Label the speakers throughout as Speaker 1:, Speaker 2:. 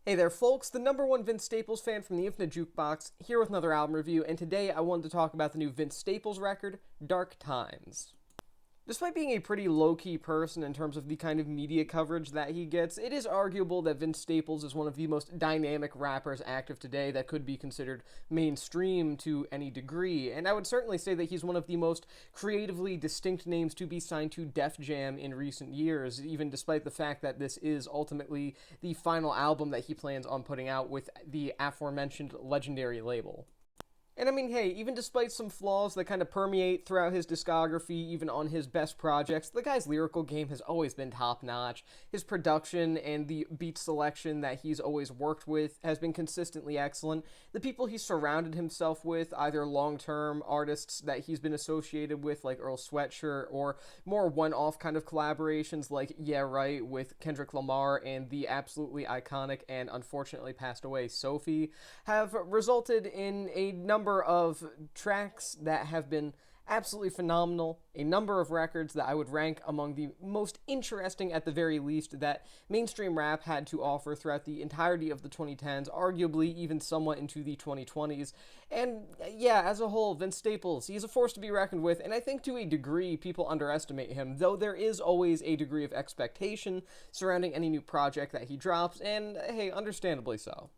Speaker 1: Hey there, folks, the number one Vince Staples fan from the Infinite Jukebox, here with another album review, and today I wanted to talk about the new Vince Staples record, Dark Times. Despite being a pretty low-key person in terms of the kind of media coverage that he gets, it is arguable that Vince Staples is one of the most dynamic rappers active today that could be considered mainstream to any degree, and I would certainly say that he's one of the most creatively distinct names to be signed to Def Jam in recent years, even despite the fact that this is ultimately the final album that he plans on putting out with the aforementioned legendary label. And I mean, hey, even despite some flaws that kind of permeate throughout his discography, even on his best projects, the guy's lyrical game has always been top-notch. His production and the beat selection that he's always worked with has been consistently excellent. The people he's surrounded himself with, either long-term artists that he's been associated with, like Earl Sweatshirt, or more one-off kind of collaborations like Yeah Right with Kendrick Lamar and the absolutely iconic and unfortunately passed away Sophie, have resulted in a number of tracks that have been absolutely phenomenal, a number of records that I would rank among the most interesting, at the very least, that mainstream rap had to offer throughout the entirety of the 2010s, arguably even somewhat into the 2020s. And yeah, as a whole, Vince Staples, he's a force to be reckoned with, and I think to a degree people underestimate him, though there is always a degree of expectation surrounding any new project that he drops, and hey, understandably so.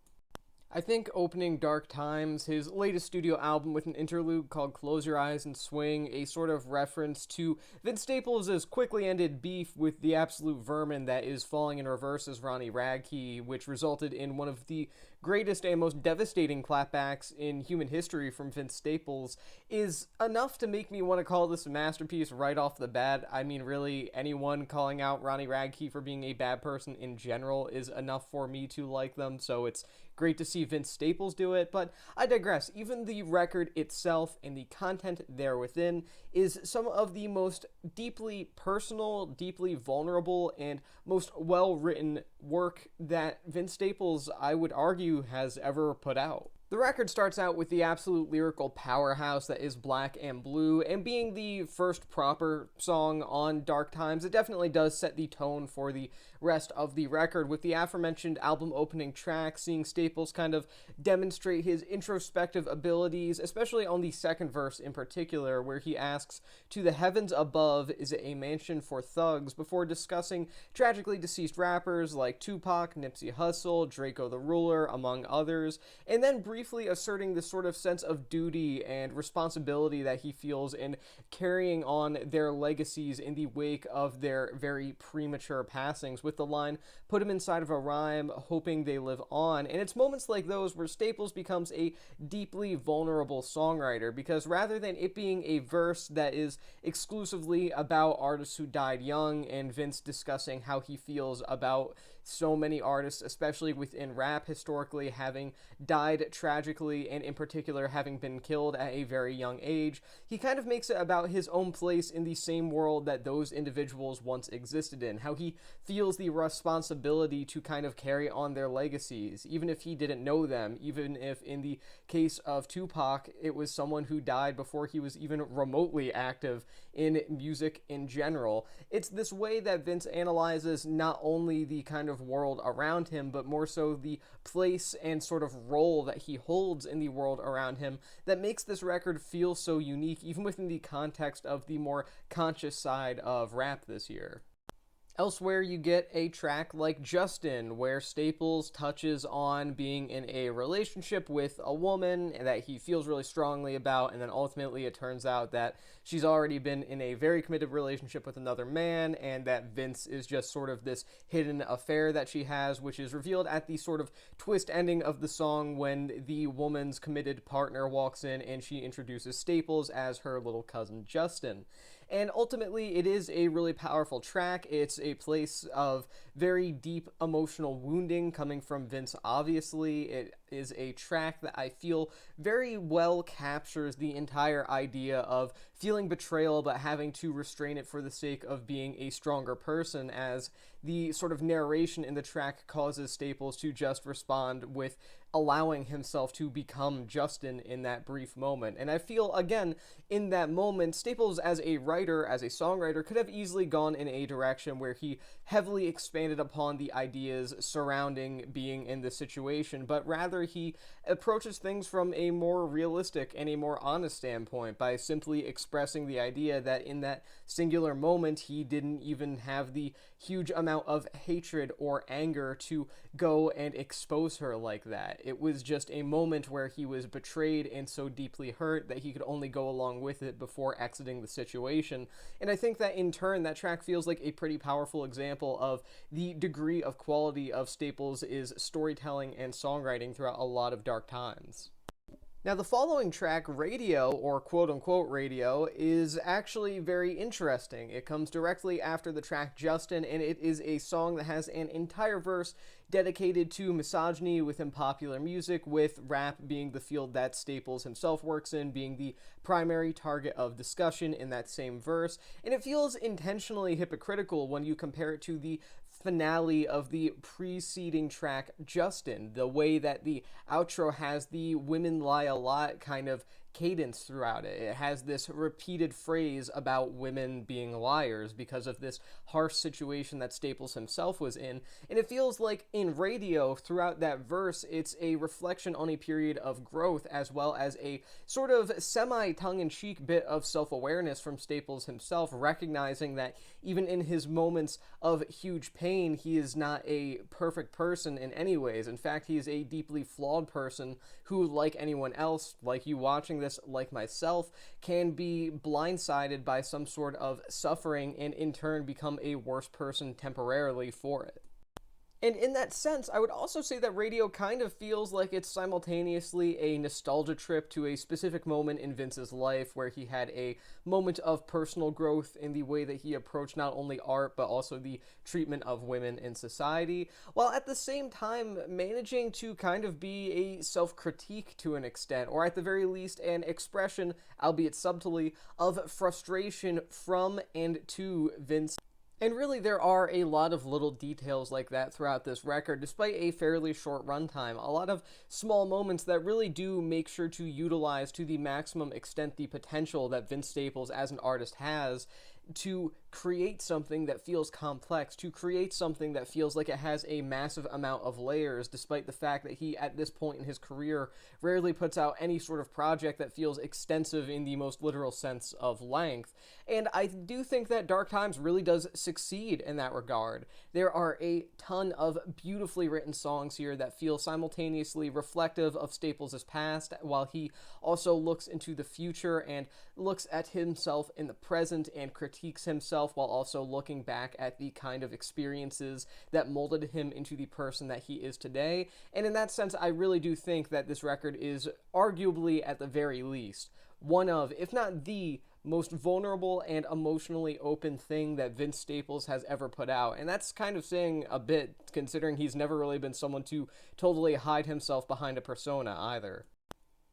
Speaker 1: I think opening Dark Times, his latest studio album with an interlude called Close Your Eyes and Swing, a sort of reference to Vince Staples' quickly ended beef with the absolute vermin that is Falling in Reverse as Ronnie Radke, which resulted in one of the greatest and most devastating clapbacks in human history from Vince Staples, is enough to make me want to call this a masterpiece right off the bat. I mean, really, anyone calling out Ronnie Radke for being a bad person in general is enough for me to like them, so it's great to see Vince Staples do it, but I digress. Even the record itself and the content there within is some of the most deeply personal, deeply vulnerable, and most well-written work that Vince Staples, I would argue, has ever put out. The record starts out with the absolute lyrical powerhouse that is Black and Blue, and being the first proper song on Dark Times, it definitely does set the tone for the rest of the record, with the aforementioned album opening track seeing Staples kind of demonstrate his introspective abilities, especially on the second verse in particular, where he asks, "To the heavens above, is it a mansion for thugs?" before discussing tragically deceased rappers like Tupac, Nipsey Hussle, Draco the Ruler, among others, and then briefly asserting this sort of sense of duty and responsibility that he feels in carrying on their legacies in the wake of their very premature passings, with the line, "Put him inside of a rhyme, hoping they live on." And it's moments like those where Staples becomes a deeply vulnerable songwriter, because rather than it being a verse that is exclusively about artists who died young and Vince discussing how he feels about so many artists, especially within rap historically, having died tragically and in particular having been killed at a very young age, he kind of makes it about his own place in the same world that those individuals once existed in, how he feels the responsibility to kind of carry on their legacies, even if he didn't know them, even if in the case of Tupac, it was someone who died before he was even remotely active in music in general. It's this way that Vince analyzes not only the kind of world around him, but more so the place and sort of role that he holds in the world around him that makes this record feel so unique, even within the context of the more conscious side of rap this year. Elsewhere, you get a track like Justin, where Staples touches on being in a relationship with a woman that he feels really strongly about, and then ultimately it turns out that she's already been in a very committed relationship with another man, and that Vince is just sort of this hidden affair that she has, which is revealed at the sort of twist ending of the song when the woman's committed partner walks in and she introduces Staples as her little cousin Justin. And ultimately, it is a really powerful track. It's a place of very deep emotional wounding coming from Vince, obviously. It is a track that I feel very well captures the entire idea of feeling betrayal but having to restrain it for the sake of being a stronger person, as the sort of narration in the track causes Staples to just respond with allowing himself to become Justin in that brief moment. And I feel, again, in that moment, Staples as a writer, as a songwriter, could have easily gone in a direction where he heavily expanded upon the ideas surrounding being in this situation, but rather he approaches things from a more realistic and a more honest standpoint by simply expressing the idea that in that singular moment he didn't even have the huge amount of hatred or anger to go and expose her like that. It was just a moment where he was betrayed and so deeply hurt that he could only go along with it before exiting the situation. And I think that in turn, that track feels like a pretty powerful example of the degree of quality of Staples' storytelling and songwriting throughout a lot of dark times. Now, the following track, Radio, or quote-unquote Radio, is actually very interesting. It comes directly after the track Justin, and it is a song that has an entire verse dedicated to misogyny within popular music, with rap being the field that Staples himself works in, being the primary target of discussion in that same verse. And it feels intentionally hypocritical when you compare it to the finale of the preceding track Justin, the way that the outro has the women lie a lot kind of cadence throughout it. It has this repeated phrase about women being liars because of this harsh situation that Staples himself was in, and it feels like in Radio, throughout that verse, it's a reflection on a period of growth as well as a sort of semi-tongue-in-cheek bit of self-awareness from Staples himself, recognizing that even in his moments of huge pain, he is not a perfect person in any ways. In fact, he is a deeply flawed person who, like anyone else, like you watching this, like myself, can be blindsided by some sort of suffering and in turn become a worse person temporarily for it. And in that sense, I would also say that Radio kind of feels like it's simultaneously a nostalgia trip to a specific moment in Vince's life where he had a moment of personal growth in the way that he approached not only art, but also the treatment of women in society, while at the same time managing to kind of be a self-critique to an extent, or at the very least an expression, albeit subtly, of frustration from and to Vince. And really, there are a lot of little details like that throughout this record, despite a fairly short runtime. A lot of small moments that really do make sure to utilize to the maximum extent the potential that Vince Staples as an artist has to create something that feels complex, to create something that feels like it has a massive amount of layers, despite the fact that he, at this point in his career, rarely puts out any sort of project that feels extensive in the most literal sense of length. And I do think that Dark Times really does succeed in that regard. There are a ton of beautifully written songs here that feel simultaneously reflective of Staples' past, while he also looks into the future and looks at himself in the present and critiques himself, while also looking back at the kind of experiences that molded him into the person that he is today. And in that sense, I really do think that this record is arguably, at the very least, one of, if not the most vulnerable and emotionally open thing that Vince Staples has ever put out. And that's kind of saying a bit, considering he's never really been someone to totally hide himself behind a persona either.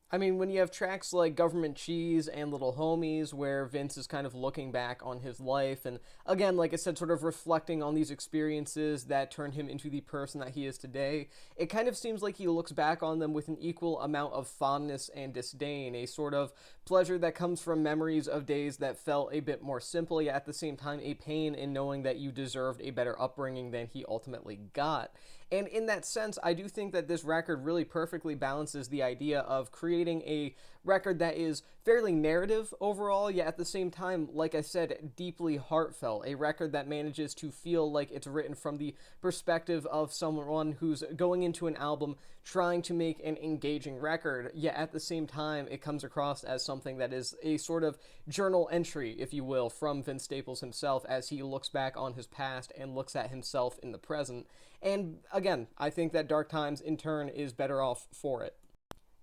Speaker 1: I mean, when you have tracks like Government Cheese and Little Homies, where Vince is kind of looking back on his life, and again, like I said, sort of reflecting on these experiences that turned him into the person that he is today, it kind of seems like he looks back on them with an equal amount of fondness and disdain, a sort of pleasure that comes from memories of days that felt a bit more simple, yet at the same time a pain in knowing that you deserved a better upbringing than he ultimately got. And in that sense, I do think that this record really perfectly balances the idea of creating a record that is fairly narrative overall, yet at the same time, like I said, deeply heartfelt. A record that manages to feel like it's written from the perspective of someone who's going into an album trying to make an engaging record, yet at the same time, it comes across as something that is a sort of journal entry, if you will, from Vince Staples himself as he looks back on his past and looks at himself in the present. And again, I think that Dark Times, in turn, is better off for it.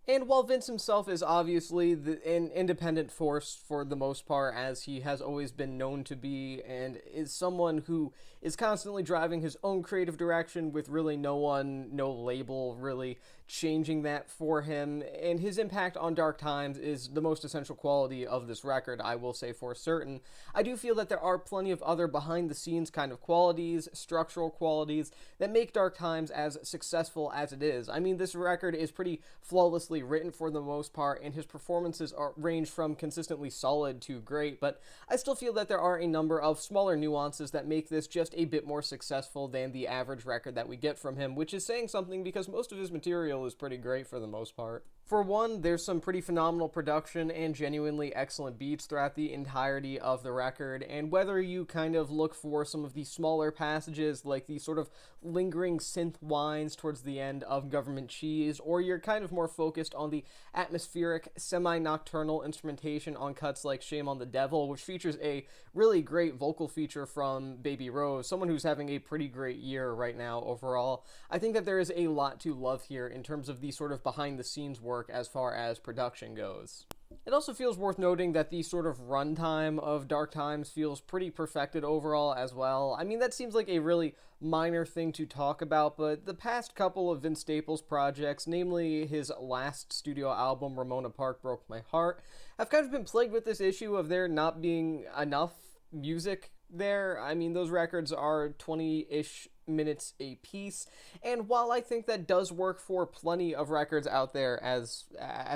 Speaker 1: And while Vince himself is obviously an independent force for the most part, as he has always been known to be, and is someone who is constantly driving his own creative direction with really no one, no label really changing that for him, and his impact on Dark Times is the most essential quality of this record, I will say for certain. I do feel that there are plenty of other behind the scenes kind of qualities, structural qualities, that make Dark Times as successful as it is. I mean, this record is pretty flawlessly written for the most part, and his performances range from consistently solid to great, but I still feel that there are a number of smaller nuances that make this just a bit more successful than the average record that we get from him, which is saying something because most of his material is pretty great for the most part. For one, there's some pretty phenomenal production and genuinely excellent beats throughout the entirety of the record, and whether you kind of look for some of the smaller passages, like the sort of lingering synth whines towards the end of Government Cheese, or you're kind of more focused on the atmospheric, semi-nocturnal instrumentation on cuts like Shame on the Devil, which features a really great vocal feature from Baby Rose, someone who's having a pretty great year right now overall. I think that there is a lot to love here in terms of the sort of behind-the-scenes work as far as production goes. It also feels worth noting that the sort of runtime of Dark Times feels pretty perfected overall as well. I mean, that seems like a really minor thing to talk about, but the past couple of Vince Staples projects, namely his last studio album, Ramona Park Broke My Heart, have kind of been plagued with this issue of there not being enough music there. I mean, those records are 20-ish minutes a piece, and while I think that does work for plenty of records out there, as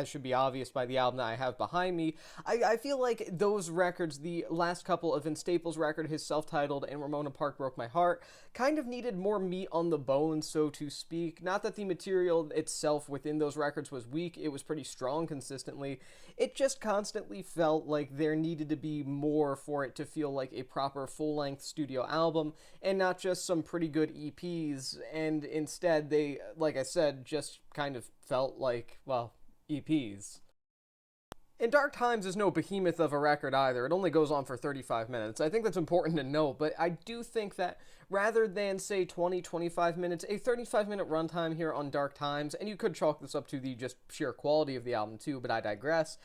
Speaker 1: should be obvious by the album that I have behind me, I feel like those records, the last couple of Vince Staples' record, his self-titled and Ramona Park Broke My Heart, kind of needed more meat on the bone, so to speak. Not that the material itself within those records was weak, it was pretty strong consistently. It just constantly felt like there needed to be more for it to feel like a proper full-length studio album, and not just some pretty good EPs, and instead they, like I said, just kind of felt like, well, EPs. And Dark Times is no behemoth of a record either. It only goes on for 35 minutes. I think that's important to note, but I do think that rather than, say, 20-25 minutes, a 35-minute runtime here on Dark Times, and you could chalk this up to the just sheer quality of the album too, but I digress,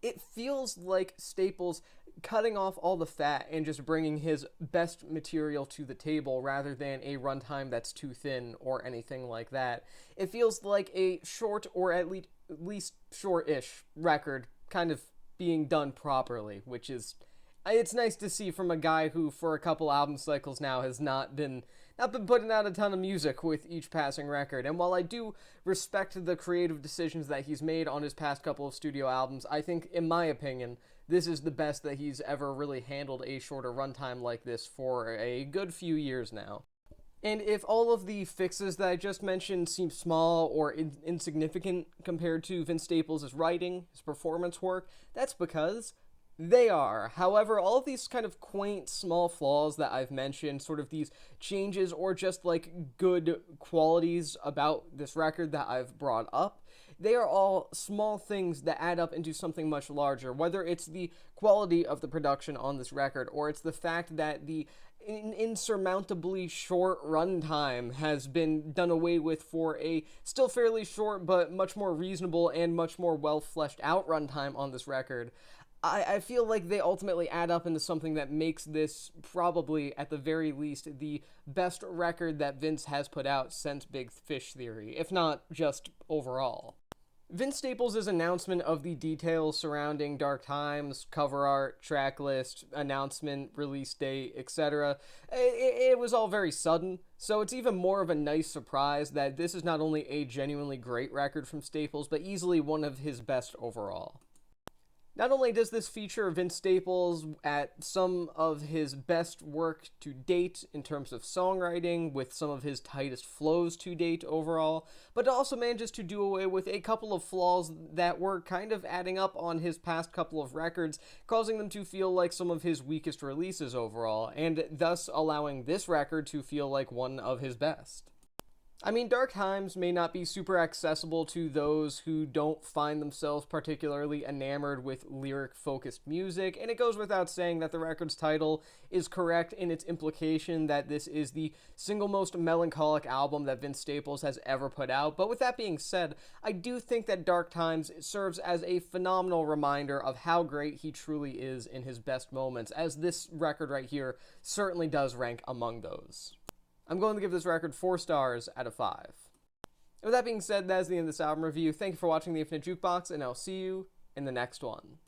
Speaker 1: it feels like Staples cutting off all the fat and just bringing his best material to the table rather than a runtime that's too thin or anything like that. It feels like a short, or at least short-ish record kind of being done properly, which is, it's nice to see from a guy who for a couple album cycles now has not been putting out a ton of music with each passing record. And while I do respect the creative decisions that he's made on his past couple of studio albums, I think, in my opinion, this is the best that he's ever really handled a shorter runtime like this for a good few years now. And if all of the fixes that I just mentioned seem small or insignificant compared to Vince Staples' writing, his performance work, that's because they are. However, all of these kind of quaint, small flaws that I've mentioned, sort of these changes or just like good qualities about this record that I've brought up, they are all small things that add up into something much larger, whether it's the quality of the production on this record or it's the fact that the insurmountably short runtime has been done away with for a still fairly short but much more reasonable and much more well fleshed out runtime on this record. I feel like they ultimately add up into something that makes this probably, at the very least, the best record that Vince has put out since Big Fish Theory, if not just overall. Vince Staples' announcement of the details surrounding Dark Times, cover art, track list, announcement, release date, etc., it was all very sudden, so it's even more of a nice surprise that this is not only a genuinely great record from Staples, but easily one of his best overall. Not only does this feature Vince Staples at some of his best work to date in terms of songwriting, with some of his tightest flows to date overall, but it also manages to do away with a couple of flaws that were kind of adding up on his past couple of records, causing them to feel like some of his weakest releases overall, and thus allowing this record to feel like one of his best. I mean, Dark Times may not be super accessible to those who don't find themselves particularly enamored with lyric-focused music, and it goes without saying that the record's title is correct in its implication that this is the single most melancholic album that Vince Staples has ever put out. But with that being said, I do think that Dark Times serves as a phenomenal reminder of how great he truly is in his best moments, as this record right here certainly does rank among those. I'm going to give this record 4 stars out of 5. With that being said, that is the end of this album review. Thank you for watching the Infinite Jukebox, and I'll see you in the next one.